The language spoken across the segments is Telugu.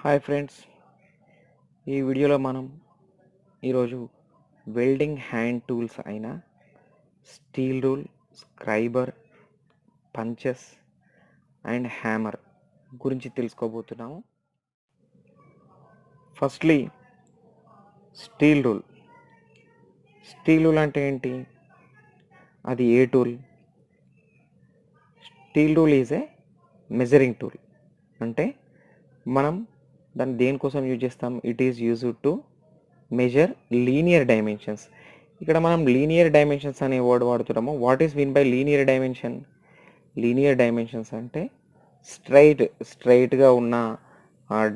హాయ్ ఫ్రెండ్స్, ఈ వీడియోలో మనం ఈరోజు వెల్డింగ్ హ్యాండ్ టూల్స్ అయిన steel rule, scriber, punches and hammer గురించి తెలుసుకోబోతున్నాము. Firstly steel rule. Steel rule అంటే ఏంటి? అది ఏ tool? Steel rule is a measuring tool. అంటే మనం దాన్ని దేనికోసం యూజ్ చేస్తాం? It is used to measure linear dimensions. ఇక్కడ మనం లీనియర్ డైమెన్షన్స్ అనే వర్డ్ వాడుతున్నాము. What is mean by linear dimension? Linear dimensions అంటే స్ట్రైట్గా ఉన్న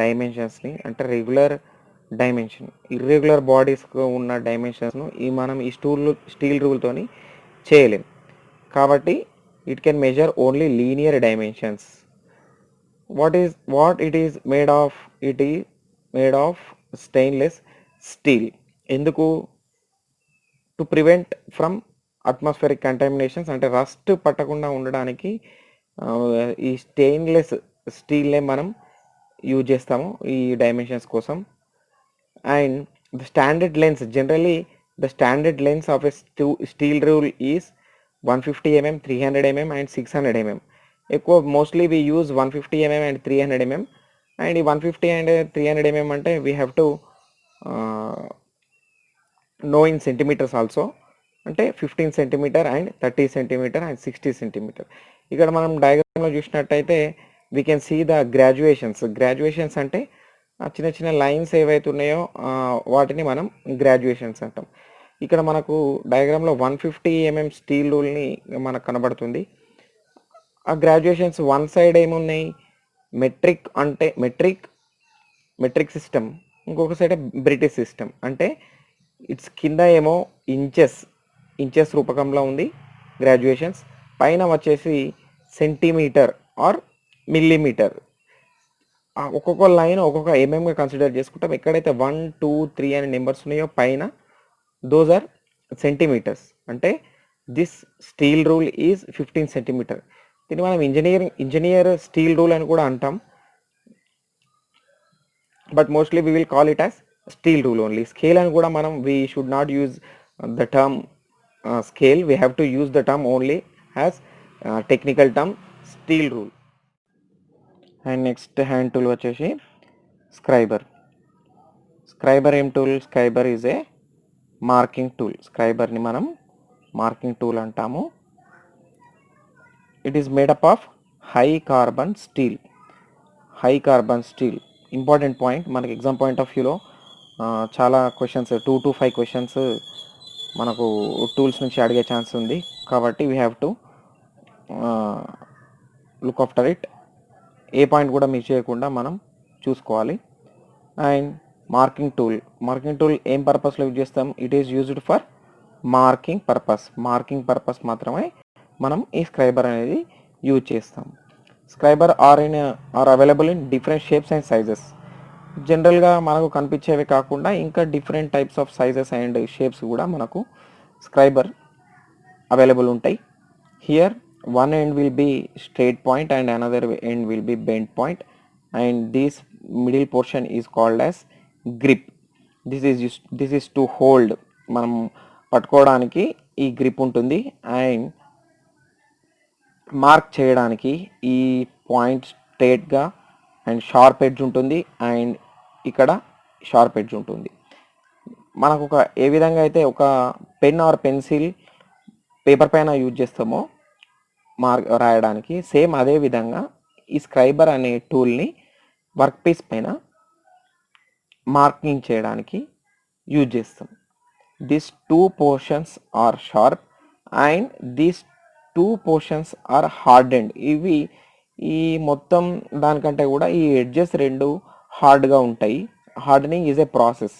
డైమెన్షన్స్ని, అంటే రెగ్యులర్ డైమెన్షన్, ఇర్రెగ్యులర్ బాడీస్గా ఉన్న డైమెన్షన్స్ను మనం ఈ స్టీల్ రూల్తోని చేయలేం. కాబట్టి it can measure only linear dimensions. what it is made of? It is made of stainless steel. ఎందుకు? To prevent from atmospheric contaminations, అంటే రస్ట్ పట్టకుండా ఉండడానికి ఈ స్టెయిన్లెస్ స్టీల్నే మనం యూజ్ చేస్తాము ఈ డైమెన్షన్స్ కోసం. And the standard lengths, generally the standard lengths of a steel rule is 150 mm, 300 mm and 600 mm. ఎక్కువ mostly we use 150 mm and 300 mm. And ఈ 150 అండ్ 300 mm అంటే we have to know in centimetres also. అంటే 15 centimetre and 30 centimetre and 60 centimetre. ఇక్కడ మనం డయాగ్రామ్లో చూసినట్టయితే we can see the graduations అంటే చిన్న చిన్న లైన్స్ ఏవైతే ఉన్నాయో వాటిని మనం గ్రాడ్యుయేషన్స్ అంటాం. ఇక్కడ మనకు డయాగ్రామ్లో 150 mm స్టీల్ రూల్ని మనకు కనబడుతుంది. ఆ గ్రాడ్యుయేషన్స్ వన్ సైడ్ ఏమున్నాయి? మెట్రిక్ అంటే మెట్రిక్ సిస్టమ్, ఇంకొక సైడ్ బ్రిటిష్ సిస్టమ్. అంటే ఇట్స్ కింద ఏమో ఇంచెస్ రూపకంలో ఉంది గ్రాడ్యుయేషన్స్, పైన వచ్చేసి సెంటీమీటర్ ఆర్ మిల్లీమీటర్. ఒక్కొక్క లైన్ ఒక్కొక్క ఎంఎంగా కన్సిడర్ చేసుకుంటాం. ఎక్కడైతే 1, 2, 3 అనే నెంబర్స్ ఉన్నాయో పైన దోస్ ఆర్ సెంటీమీటర్స్. అంటే this steel rule is 15 centimeter. దీన్ని మనం ఇంజనీర్ స్టీల్ రూల్ అని కూడా అంటాం. But mostly we will call it as steel rule only. Scale అని కూడా మనం we should not use the term scale. We have to use the term only as technical term steel rule. And next hand tool వచ్చేసి స్క్రైబర్. ఏం tool? Scriber is a marking tool. స్క్రైబర్ని మనం మార్కింగ్ టూల్ అంటాము. It is made up of high carbon steel. Important point. మనకి ఎగ్జామ్ పాయింట్ ఆఫ్ వ్యూలో చాలా క్వశ్చన్స్, 2 to 5 క్వశ్చన్స్ మనకు టూల్స్ నుంచి అడిగే ఛాన్స్ ఉంది. కాబట్టి we have to look after it. A point కూడా మిస్ చేయకుండా మనం చూసుకోవాలి. అండ్ మార్కింగ్ టూల్ ఏం పర్పస్లో యూజ్ చేస్తాం? It is used for marking purpose మాత్రమే మనం ఈ స్క్రైబర్ అనేది యూజ్ చేస్తాం. Scriber are available in different shapes and sizes. జనరల్గా మనకు కనిపించేవి కాకుండా ఇంకా different types of sizes and shapes కూడా మనకు స్క్రైబర్ అవైలబుల్ ఉంటాయి. Here one end will be straight point and another end will be bent point, and this middle portion is called as grip. This is to hold, మనం పట్టుకోవడానికి ఈ గ్రిప్ ఉంటుంది. అండ్ మార్క్ చేయడానికి ఈ పాయింట్ స్ట్రేట్గా అండ్ షార్ప్ ఎడ్జ్ ఉంటుంది. అండ్ ఇక్కడ షార్ప్ ఎడ్జ్ ఉంటుంది. మనకు ఏ విధంగా అయితే ఒక పెన్ ఆర్ పెన్సిల్ పేపర్ పైన యూజ్ చేస్తామో రాయడానికి, సేమ్ అదే విధంగా ఈ స్క్రైబర్ అనే టూల్ని వర్క్ పీస్ పైన మార్కింగ్ చేయడానికి యూజ్ చేస్తాం. This 2 portions are sharp and this 2 portions are hardened. ఈ మొత్తం దానికంటే కూడా ఈ ఎడ్జెస్ 2 హార్డ్గా ఉంటాయి. Hardening is a process.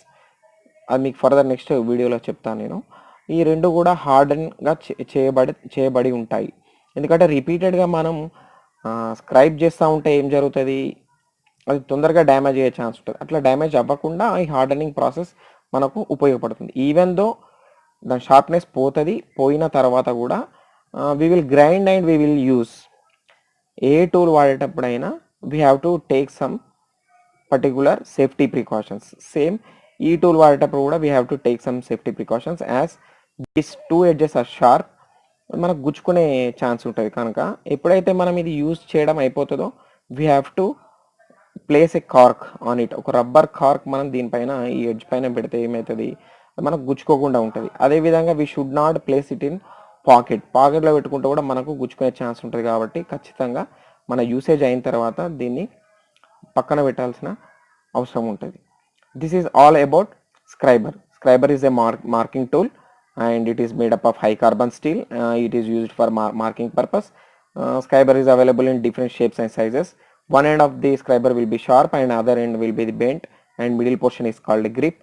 అది మీకు ఫర్దర్ నెక్స్ట్ వీడియోలో చెప్తాను నేను. ఈ 2 కూడా హార్డన్గా చేయబడి ఉంటాయి. ఎందుకంటే రిపీటెడ్గా మనం స్క్రైబ్ చేస్తూ ఉంటే ఏం జరుగుతుంది? అది తొందరగా డ్యామేజ్ అయ్యే ఛాన్స్ ఉంటుంది. అట్లా డ్యామేజ్ అవ్వకుండా ఈ హార్డనింగ్ ప్రాసెస్ మనకు ఉపయోగపడుతుంది. ఈవెన్ దో దాని షార్ప్నెస్ పోయిన తర్వాత కూడా we will grind and we will use. ఏ టూల్ వాడేటప్పుడైనా we have to take some particular safety precautions. Same ఈ టూల్ వాడేటప్పుడు కూడా we have to take some safety precautions as this two edges are sharp. మనకు గుచ్చుకునే ఛాన్స్ ఉంటుంది కనుక ఎప్పుడైతే మనం ఇది యూజ్ చేయడం అయిపోతుందో we have to place A cork on it. ఒక రబ్బర్ కార్క్ మనం దీనిపైన ఈ ఎడ్జ్ పైన పెడితే ఏమవుతుంది, మనకు గుచ్చుకోకుండా ఉంటుంది. అదేవిధంగా we should not place it in పాకెట్లో పెట్టుకుంటే కూడా మనకు గుచ్చుకునే ఛాన్స్ ఉంటుంది. కాబట్టి ఖచ్చితంగా మన యూసేజ్ అయిన తర్వాత దీన్ని పక్కన పెట్టాల్సిన అవసరం ఉంటుంది. This is all about scriber. Scriber is a marking tool and it is made up of high carbon steel. It is used for marking purpose. Scriber is available in different shapes and sizes. One end of the scriber will be sharp and other end will be bent, and middle portion is called a grip.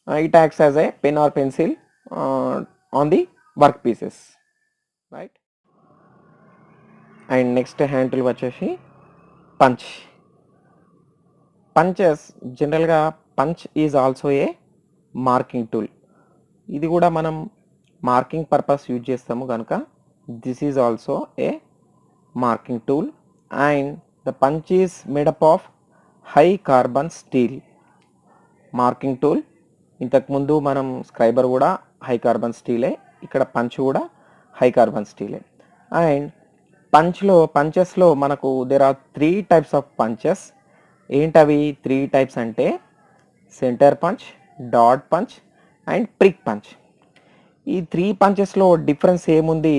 It acts as a pen or pencil on the work pieces, right? And next hand tool వచ్చేసి punch. Punches generally punch is also a marking tool. ఇది కూడా మనం మార్కింగ్ పర్పస్ యూజ్ చేస్తాము కనుక this is also a marking tool. And the punch is made up of high carbon steel. Marking tool ఇంతకుముందు మనం స్క్రైబర్ కూడా హై కార్బన్ స్టీలే, ఇక్కడ పంచ్ కూడా హై కార్బన్ స్టీలే. అండ్ పంచెస్లో మనకు there are 3 types of punches. ఏంటవి 3 టైప్స్ అంటే centre punch, dot punch and prick punch. ఈ 3 పంచెస్లో డిఫరెన్స్ ఏముంది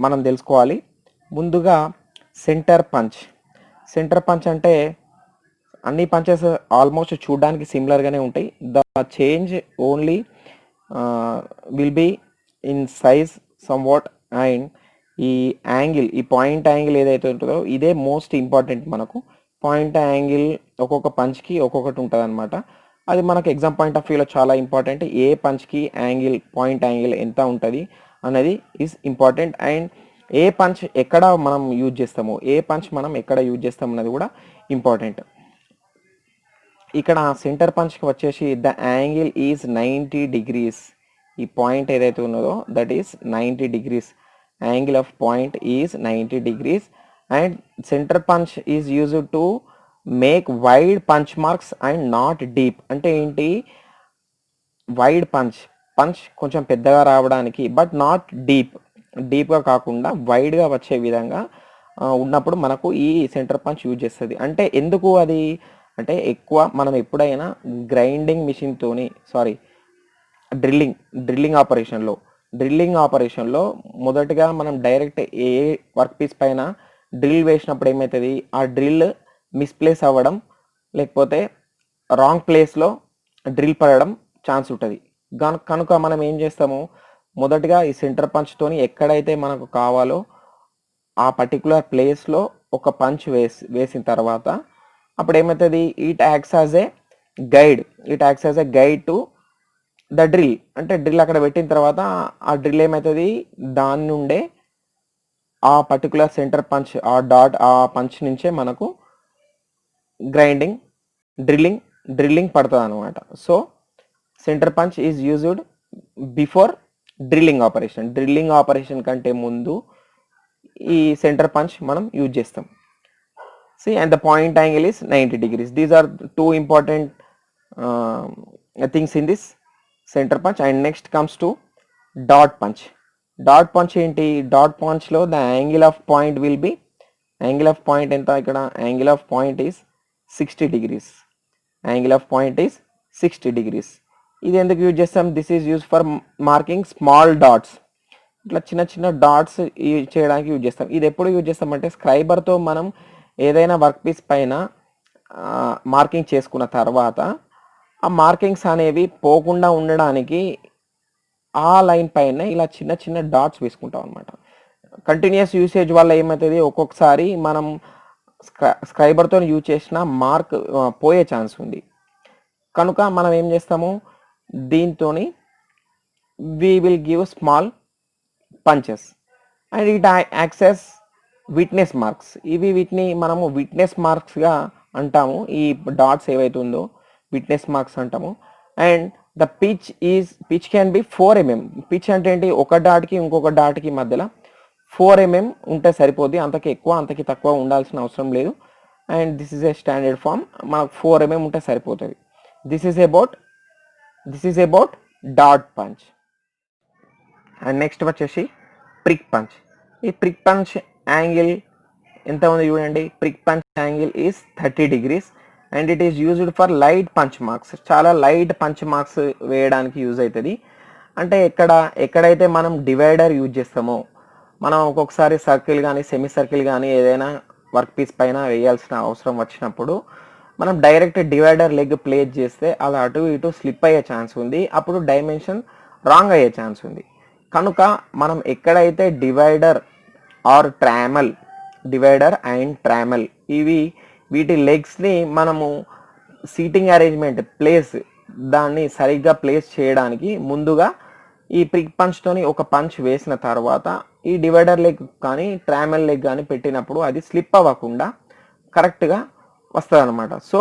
మనం తెలుసుకోవాలి. ముందుగా సెంటర్ పంచ్ అంటే అన్ని పంచెస్ ఆల్మోస్ట్ చూడడానికి సిమిలర్గానే ఉంటాయి. The change only will be in size somewhat. And ఈ యాంగిల్, ఈ పాయింట్ యాంగిల్ ఏదైతే ఉంటుందో ఇదే మోస్ట్ ఇంపార్టెంట్. మనకు పాయింట్ యాంగిల్ ఒక్కొక్క పంచ్కి ఒక్కొక్కటి ఉంటుంది అనమాట. అది మనకు ఎగ్జామ్ పాయింట్ ఆఫ్ వ్యూలో చాలా ఇంపార్టెంట్. ఏ పంచ్కి పాయింట్ యాంగిల్ ఎంత ఉంటుంది అనేది is important. And A punch ఎక్కడ మనం యూజ్ చేస్తాము, ఎక్కడ యూజ్ చేస్తాము అన్నది కూడా ఇంపార్టెంట్. ఇక్కడ సెంటర్ పంచ్కి వచ్చేసి ద యాంగిల్ ఈజ్ 90 degrees. ఈ పాయింట్ ఏదైతే ఉన్నదో that is 90 degrees. Angle of point is 90 degrees. And centre punch is used to make wide punch marks and not deep. అంటే ఏంటి, వైడ్ పంచ్ కొంచెం పెద్దగా రావడానికి, బట్ నాట్ డీప్గా కాకుండా వైడ్గా వచ్చే విధంగా ఉన్నప్పుడు మనకు ఈ సెంటర్ పంచ్ యూజ్ చేస్తుంది. అంటే ఎందుకు అది అంటే ఎక్కువ మనం ఎప్పుడైనా గ్రైండింగ్ మిషన్తోని డ్రిల్లింగ్ ఆపరేషన్లో మొదటగా మనం డైరెక్ట్ ఏ వర్క్ పీస్ పైన డ్రిల్ వేసినప్పుడు ఏమవుతుంది, ఆ డ్రిల్ మిస్ప్లేస్ అవ్వడం లేకపోతే రాంగ్ ప్లేస్లో డ్రిల్ పడడం ఛాన్స్ ఉంటుంది. కనుక మనం ఏం చేస్తాము, మొదటగా ఈ సెంటర్ పంచ్తోని ఎక్కడైతే మనకు కావాలో ఆ పర్టికులర్ ప్లేస్లో ఒక పంచ్ వేసిన తర్వాత అప్పుడు ఏమవుతుంది, it acts as a guide to the drill. అంటే డ్రిల్ అక్కడ పెట్టిన తర్వాత ఆ డ్రిల్ ఏమవుతుంది, దాని నుండే ఆ పర్టికులర్ సెంటర్ పంచ్ ఆ పంచ్ నుంచే మనకు డ్రిల్లింగ్ పడుతుంది అనమాట. So centre punch is used before drilling operation కంటే ముందు ఈ సెంటర్ పంచ్ మనం యూజ్ చేస్తాం. And the point angle is 90 degrees. These are 2 important things in this center punch. And next comes to dot punch ఏంటి, డాట్ పంచ్లో the angle of point will be, ఎంత ఇక్కడ angle of point is 60 degrees. ఇది ఎందుకు యూజ్ చేస్తాం, this is use for marking small dots. ఇట్లా చిన్న డాట్స్ చేయడానికి యూజ్ చేస్తాం. ఇది ఎప్పుడు యూజ్ చేస్తామంటే స్క్రైబర్తో మనం ఏదైనా వర్క్ పీస్ పైన మార్కింగ్ చేసుకున్న తర్వాత ఆ మార్కింగ్స్ అనేవి పోకుండా ఉండడానికి ఆ లైన్ పైన ఇలా చిన్న డాట్స్ వేసుకుంటాం అనమాట. కంటిన్యూస్ యూసేజ్ వల్ల ఏమవుతుంది, ఒక్కొక్కసారి మనం స్క్రైబర్తో యూజ్ చేసిన మార్క్ పోయే ఛాన్స్ ఉంది. కనుక మనం ఏం చేస్తాము, దీంతో we will give small punches and it acts as witness marks. ఇవి వీటిని మనము విట్నెస్ మార్క్స్గా అంటాము. ఈ డాట్స్ ఏవైతే ఉందో విట్నెస్ మార్క్స్ అంటాము. And the pitch can be 4 mm. Pitch అంటే ఏంటి, ఒక డాట్కి ఇంకొక మధ్యలో 4 mm ఉంటే సరిపోద్ది. అంతకి ఎక్కువ అంతకి తక్కువ ఉండాల్సిన అవసరం లేదు. And this is a standard form, మనకు 4 mm ఉంటే సరిపోతుంది. This is about dot punch. And next వచ్చేసి ప్రిక్ పంచ్. ఈ ప్రిక్ పంచ్ యాంగిల్ ఎంత ఉంది చూడండి. Prick punch angle is 30 degrees and it is used for light punch marks. చాలా లైట్ పంచ్ మార్క్స్ వేయడానికి యూజ్ అవుతుంది. అంటే ఎక్కడైతే మనం డివైడర్ యూజ్ చేస్తామో, మనం ఒక్కొక్కసారి సర్కిల్ కానీ సెమీ సర్కిల్ కానీ ఏదైనా వర్క్ పీస్ పైన వేయాల్సిన అవసరం వచ్చినప్పుడు మనం డైరెక్ట్ డివైడర్ లెగ్ ప్లేస్ చేస్తే అది అటు ఇటు స్లిప్ అయ్యే ఛాన్స్ ఉంది. అప్పుడు డైమెన్షన్ రాంగ్ అయ్యే ఛాన్స్ ఉంది. కనుక మనం ఎక్కడైతే డివైడర్ ఆర్ ట్రామల్, డివైడర్ అండ్ ట్రామల్ వీటి లెగ్స్ని మనము సీటింగ్ అరేంజ్మెంట్ దాన్ని సరిగ్గా ప్లేస్ చేయడానికి ముందుగా ఈ ప్రిక్ పంచ్తోని ఒక పంచ్ వేసిన తర్వాత ఈ డివైడర్ లెగ్ కానీ ట్రామల్ లెగ్ కానీ పెట్టినప్పుడు అది స్లిప్ అవ్వకుండా కరెక్ట్గా వస్తుంది అనమాట. సో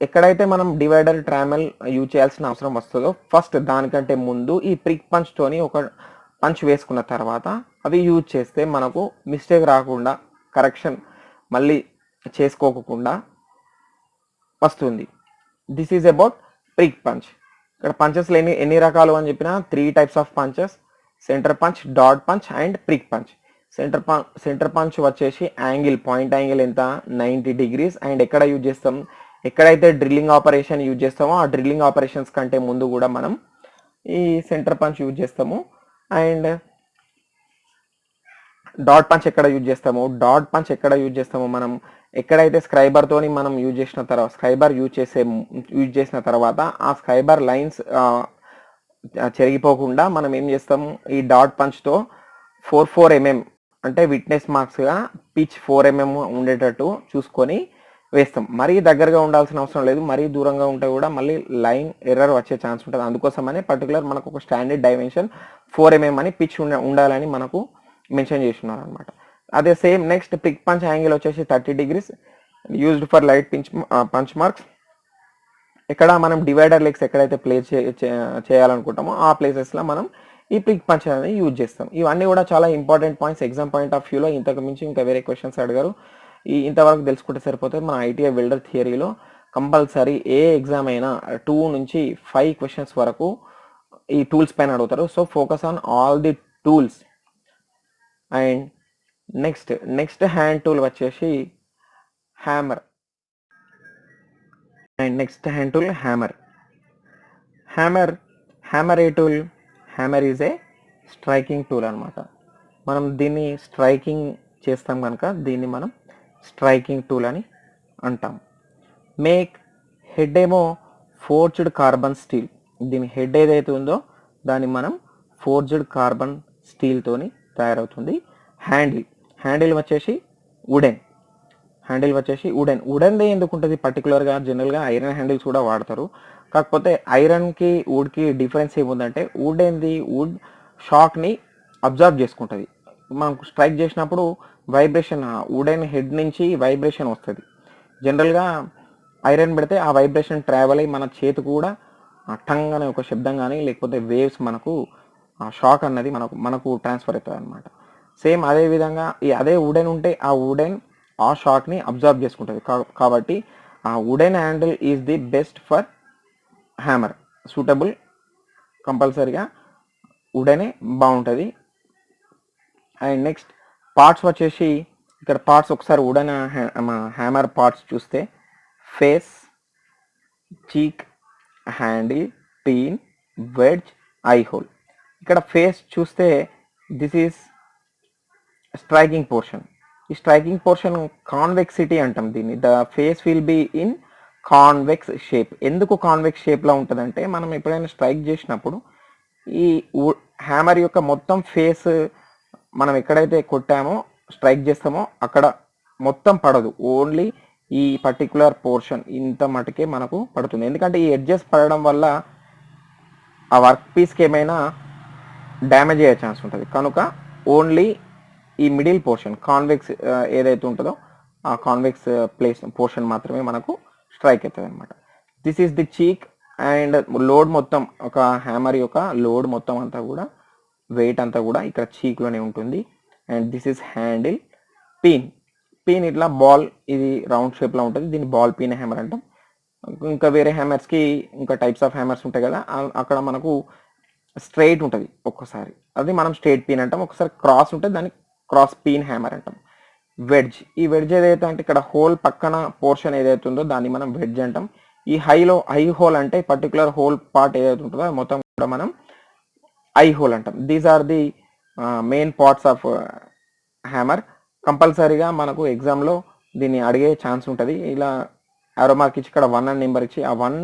ఎక్కడైతే మనం డివైడర్ ట్రామల్ యూజ్ చేయాల్సిన అవసరం వస్తుందో ఫస్ట్ దానికంటే ముందు ఈ ప్రిక్ పంచ్తోని ఒక పంచ్ వేసుకున్న తర్వాత అవి యూజ్ చేస్తే మనకు మిస్టేక్ రాకుండా, కరెక్షన్ మళ్ళీ చేసుకోకుండా వస్తుంది. This is about prick punch. ఇక్కడ పంచెస్లో ఎన్ని రకాలు అని చెప్పిన 3 types of punches: centre punch, dot punch and prick punch. Centre punch వచ్చేసి పాయింట్ యాంగిల్ ఎంత 90 degrees అండ్ ఎక్కడ యూజ్ చేస్తాం, ఎక్కడైతే డ్రిల్లింగ్ ఆపరేషన్ యూజ్ చేస్తామో ఆ డ్రిల్లింగ్ ఆపరేషన్స్ కంటే ముందు కూడా మనం ఈ సెంటర్ పంచ్ యూజ్ చేస్తాము. అండ్ డాట్ పంచ్ ఎక్కడ యూజ్ చేస్తామో మనం ఎక్కడైతే స్క్రైబర్ మనం యూజ్ చేసిన తర్వాత యూజ్ చేసిన తర్వాత ఆ స్క్రైబర్ లైన్స్ చెరిగిపోకుండా మనం ఏం చేస్తాము, ఈ డాట్ పంచ్తో 4 mm అంటే విట్నెస్ మార్క్స్గా పిచ్ 4 mm ఉండేటట్టు చూసుకొని వేస్తాం. మరీ దగ్గరగా ఉండాల్సిన అవసరం లేదు, మరీ దూరంగా ఉంటే కూడా మళ్ళీ లైన్ ఎర్రర్ వచ్చే ఛాన్స్ ఉంటుంది. అందుకోసమని పర్టికులర్ మనకు ఒక స్టాండర్డ్ డైమెన్షన్ 4 mm అని పిచ్ ఉండాలని మనకు మెన్షన్ చేస్తున్నారు అనమాట. అదే same next prick punch angle వచ్చేసి 30 degrees used for light punch marks. ఇక్కడ మనం డివైడర్ లెగ్స్ ఎక్కడైతే ప్లేస్ చేయాలనుకుంటామో ఆ ప్లేసెస్లో మనం ఈ ప్రిక్ పంచ్ అనేది యూజ్ చేస్తాం. ఇవన్నీ కూడా చాలా important points exam point of వ్యూలో. ఇంతకు మించి ఇంకా వేరే క్వశ్చన్స్ అడిగారు, ఇంతవరకు తెలుసుకుంటే సరిపోతుంది. మన ఐటీఐ వెల్డర్ థియరీలో కంపల్సరీ ఏ ఎగ్జామ్ అయినా 2 నుంచి 5 questions వరకు ఈ టూల్స్ పైన అడుగుతారు. So focus on all the tools. And next hand tool వచ్చేసి hammer. And next hand tool hammer ఏ tool? Hammer is a striking tool అనమాట. మనం దీన్ని స్ట్రైకింగ్ చేస్తాం కనుక దీన్ని మనం స్ట్రైకింగ్ టూల్ అని అంటాం. హెడ్ ఏమో ఫోర్జ్డ్ కార్బన్ స్టీల్. దీని హెడ్ ఏదైతే ఉందో దాన్ని మనం ఫోర్జ్డ్ కార్బన్ స్టీల్తోని తయారవుతుంది. హ్యాండిల్ వచ్చేసి వుడెన్దే ఎందుకు ఉంటుంది పర్టికులర్గా? జనరల్గా ఐరన్ హ్యాండిల్స్ కూడా వాడతారు. కాకపోతే ఐరన్కి వుడ్కి డిఫరెన్స్ ఏముందంటే వుడ్ షాక్ని అబ్జర్వ్ చేసుకుంటుంది. మనం స్ట్రైక్ చేసినప్పుడు వైబ్రేషన్ వుడెన్ హెడ్ నుంచి వైబ్రేషన్ వస్తుంది. జనరల్గా ఐరన్ పెడితే ఆ వైబ్రేషన్ ట్రావెల్ అయ్యి మన చేతి కూడా టంగ్ అనే ఒక శబ్దం కానీ లేకపోతే వేవ్స్ మనకు షాక్ అన్నది మనకు ట్రాన్స్ఫర్ అవుతుంది అనమాట. సేమ్ అదేవిధంగా అదే వుడెన్ ఉంటే ఆ షాక్ని అబ్జర్వ్ చేసుకుంటుంది. కాబట్టి ఆ wooden handle is the best for hammer. Suitable కంపల్సరీగా వుడెనే బాగుంటుంది. అండ్ నెక్స్ట్ పార్ట్స్ వచ్చేసి ఇక్కడ పార్ట్స్ ఒకసారి వుడెన్ హ్యామర్ పార్ట్స్ చూస్తే face, cheek, handle, peen, wedge, eye hole. ఇక్కడ ఫేస్ చూస్తే దిస్ ఈజ్ స్ట్రైకింగ్ పోర్షన్. ఈ స్ట్రైకింగ్ పోర్షన్ కాన్వెక్సిటీ అంటాం దీన్ని. The face will be in convex shape. ఎందుకు కాన్వెక్స్ షేప్లో ఉంటుందంటే మనం ఎప్పుడైనా స్ట్రైక్ చేసినప్పుడు ఈ హ్యామర్ యొక్క మొత్తం ఫేస్ మనం ఎక్కడైతే కొట్టామో స్ట్రైక్ చేస్తామో అక్కడ మొత్తం పడదు, ఓన్లీ ఈ పర్టికులర్ పోర్షన్ ఇంత మటుకే మనకు పడుతుంది. ఎందుకంటే ఈ ఎడ్జెస్ పడడం వల్ల ఆ వర్క్ పీస్కి ఏమైనా డ్యామేజ్ అయ్యే ఛాన్స్ ఉంటుంది. కనుక ఓన్లీ ఈ మిడిల్ పోర్షన్ కాన్వెక్స్ ఏదైతే ఉంటుందో ఆ కాన్వెక్స్ పోర్షన్ మాత్రమే మనకు స్ట్రైక్ అవుతుంది అనమాట. This is the cheek. And load మొత్తం ఒక హ్యామర్ యొక్క లోడ్ మొత్తం అంతా కూడా వెయిట్ అంతా కూడా ఇక్కడ చీక్లోనే ఉంటుంది. And this is handle. Peen ఇట్లా బాల్, ఇది రౌండ్ షేప్లో ఉంటుంది, దీన్ని బాల్ పీన్ హ్యామర్ అంటాం. ఇంకా వేరే హ్యామర్స్కి ఇంకా టైప్స్ ఆఫ్ హ్యామర్స్ ఉంటాయి కదా, అక్కడ మనకు స్ట్రైట్ ఉంటుంది ఒక్కసారి, అది మనం స్ట్రైట్ పీన్ అంటాం. ఒకసారి క్రాస్ ఉంటుంది, దాన్ని క్రాస్ పీన్ హ్యామర్ అంటాం. వెడ్జ్, ఈ వెడ్జ్ ఏదైతే అంటే ఇక్కడ హోల్ పక్కన పోర్షన్ ఏదైతే ఉందో దాన్ని మనం వెడ్జ్ అంటాం. ఈ హై హోల్ అంటే పర్టికులర్ హోల్ పార్ట్ ఏదైతే ఉంటుందో అది మొత్తం కూడా మనం ఐ హోల్ అంటాం. These are the main parts of hammer. కంపల్సరీగా మనకు ఎగ్జామ్లో దీన్ని అడిగే ఛాన్స్ ఉంటుంది. ఇలా ఆరో మార్క్ ఇచ్చి ఇక్కడ 1 అని నెంబర్ ఇచ్చి ఆ 1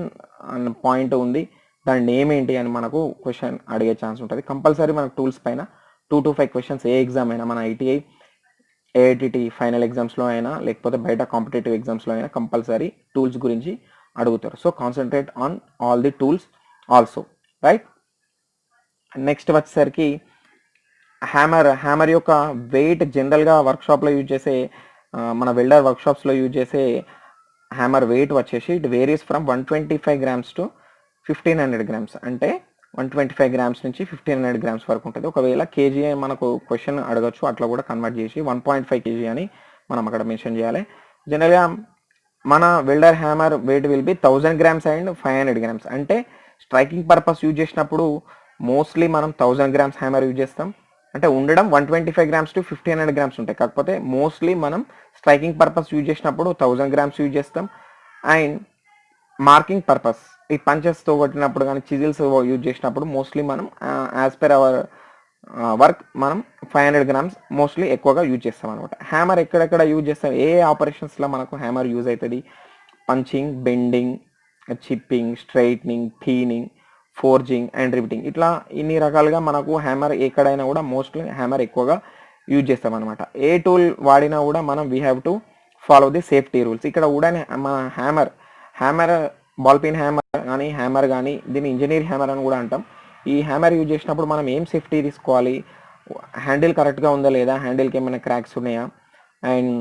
అన్న పాయింట్ ఉంది, దాని నేమ్ ఏంటి అని మనకు క్వశ్చన్ అడిగే ఛాన్స్ ఉంటుంది. కంపల్సరీ మనకు టూల్స్ పైన 2 to 5 క్వశ్చన్స్ ఏ ఎగ్జామ్ అయినా, మన ఐటీఐ, ఏఐటిటి ఫైనల్ ఎగ్జామ్స్లో అయినా లేకపోతే బయట కాంపిటేటివ్ ఎగ్జామ్స్లో అయినా కంపల్సరీ టూల్స్ గురించి అడుగుతారు. So concentrate on all the tools also, right. Next వచ్చేసరికి హ్యామర్ యొక్క వెయిట్ జనరల్గా వర్క్షాప్లో యూజ్ చేసే, మన వెల్డర్ వర్క్షాప్స్లో యూజ్ చేసే హ్యామర్ వెయిట్ వచ్చేసి it varies from 125 grams to 1500 grams. అంటే 125 grams నుంచి 1500 grams వరకు ఉంటుంది. ఒకవేళ కేజీ మనకు క్వశ్చన్ అడగచ్చు, అట్లా కూడా కన్వర్ట్ చేసి 1.5 kg అని మనం అక్కడ మెన్షన్ చేయాలి. జనరల్గా మన welder hammer weight will be 1000 grams and 500 grams. అంటే స్ట్రైకింగ్ పర్పస్ యూజ్ చేసినప్పుడు మోస్ట్లీ మనం 1000 grams హ్యామర్ యూజ్ చేస్తాం. అంటే ఉండడం 125 grams to 1500 grams ఉంటాయి. కాకపోతే మోస్ట్లీ మనం స్ట్రైకింగ్ పర్పస్ యూజ్ చేసినప్పుడు 1000 grams యూజ్ చేస్తాం. అండ్ మార్కింగ్ పర్పస్, ఈ పంచెస్తో కొట్టినప్పుడు కానీ చిజిల్స్ యూజ్ చేసినప్పుడు మోస్ట్లీ మనం యాజ్ పర్ అవర్ వర్క్ మనం 500 grams మోస్ట్లీ ఎక్కువగా యూజ్ చేస్తాం అనమాట. హ్యామర్ ఎక్కడెక్కడ యూజ్ చేస్తాం, ఏ ఆపరేషన్స్లో మనకు హ్యామర్ యూజ్ అవుతుంది? Punching, bending, chipping, straightening, thinning, forging and riveting, ఇట్లా ఇన్ని రకాలుగా మనకు హ్యామర్ ఎక్కడైనా కూడా మోస్ట్లీ హ్యామర్ ఎక్కువగా యూజ్ చేస్తాం అనమాట. ఏ టూల్ వాడినా కూడా మనం we have to follow the safety rules. ఇక్కడ కూడా మన హ్యామర్ బాల్ పిన్ హ్యామర్ కానీ హ్యామర్ కానీ దీన్ని ఇంజనీర్ హ్యామర్ అని కూడా అంటాం. ఈ హ్యామర్ యూజ్ చేసినప్పుడు మనం ఏం సేఫ్టీ తీసుకోవాలి? హ్యాండిల్ కరెక్ట్గా ఉందా లేదా, హ్యాండిల్కి ఏమైనా క్రాక్స్ ఉన్నాయా, అండ్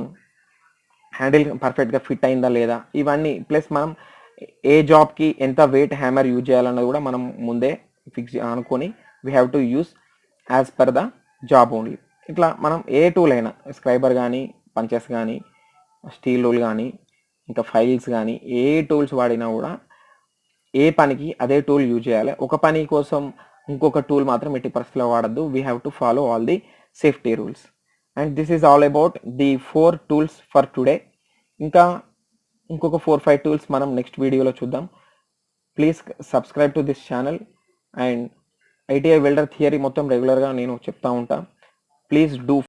హ్యాండిల్ పర్ఫెక్ట్గా ఫిట్ అయిందా లేదా, ఇవన్నీ ప్లస్ మనం ఏ జాబ్కి ఎంత వెయిట్ హ్యామర్ యూజ్ చేయాలన్నది కూడా మనం ముందే ఫిక్స్ అనుకొని we have to use as per the job only. ఇట్లా మనం ఏ టూల్ అయినా, స్క్రైబర్ కానీ, పంచెస్ కానీ, స్టీల్ రూల్ కానీ, ఇంకా ఫైల్స్ కానీ, ఏ టూల్స్ వాడినా కూడా ఏ పనికి అదే టూల్ యూజ్ చేయాలి. ఒక పని కోసం ఇంకొక టూల్ మాత్రం ఎట్టి పరిస్థితిలో వాడద్దు. We have to follow all the safety rules. And this is all about the 4 tools for today. ఇంకా ఇంకొక 4-5 tools మనం నెక్స్ట్ వీడియోలో చూద్దాం. Please subscribe to this channel. And ITI welder theory మొత్తం రెగ్యులర్గా నేను చెప్తా ఉంటా. Please do